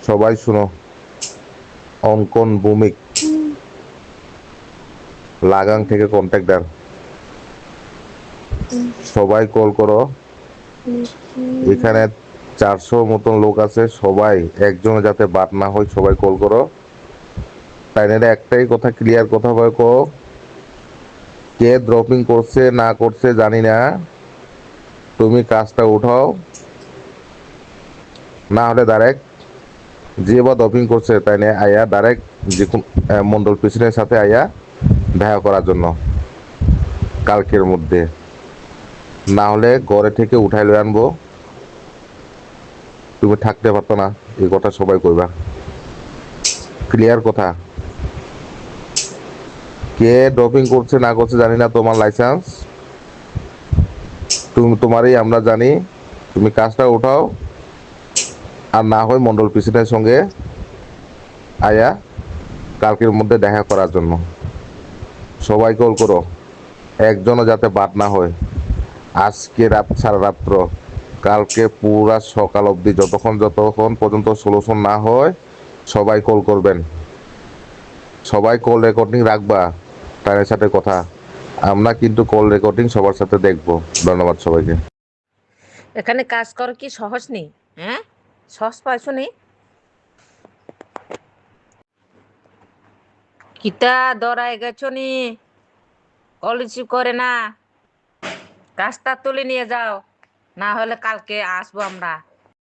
সবাই শুনো, অঙ্কন ভৌমিক লাগাং থেকে কন্ট্রাক্টর, সবাই কল করো। এখানে 400 মতন লোক আছে, সবাই একজনে যাতে বাদ না হয়, সবাই কল করো। তাই না, একটাই কথা, ক্লিয়ার কথা বলে কো, কে ড্রপিং করছে না করছে জানি না, তুমি কাজটা উঠাও, না হলে ডাইরেক্ট যে বা ড্রপিং করছে তাই না আয়া ডাইরেক্ট যে মন্ডল প্রেসিডেন্টের সাথে আয়া দেখা করার জন্য কালকের মধ্যে, না হলে ঘরে থেকে উঠাই লয়ে আনবো, তুমি থাকতে পারতো না, এই কথা সবাই কইবা। ক্লিয়ার কথা, কে ড্রপিং করছে না করছে জানি না, তোমার লাইসেন্স তুমি তোমারই আমরা জানি, তুমি কাজটা উঠাও, আর না হয় মন্ডল প্রেসিডেন্টের সঙ্গে আয়া কালকের মধ্যে দেখা করার জন্য সবাই কল করো, একজনও যাতে বাদ না হয়। আজকে রাত সারা রাত্র, কালকে পুরা সকাল অবধি, যতক্ষণ পর্যন্ত সলিউশন না হয় সবাই কল করবেন, সবাই কল রেকর্ডিং রাখবা তাদের সাথে কথা, আমরা কিন্তু কল রেকর্ডিং সবার সাথে দেখবো। ধন্যবাদ সবাইকে। এখানে কাজ করা কি সহজ নেই? হ্যাঁ, সহজ পাইছো নি? কিতা দরায় গেছো নি? কল রিসিভ করে না, কাজটা তুলে নিয়ে যাও, না হলে কালকে আসবো আমরা।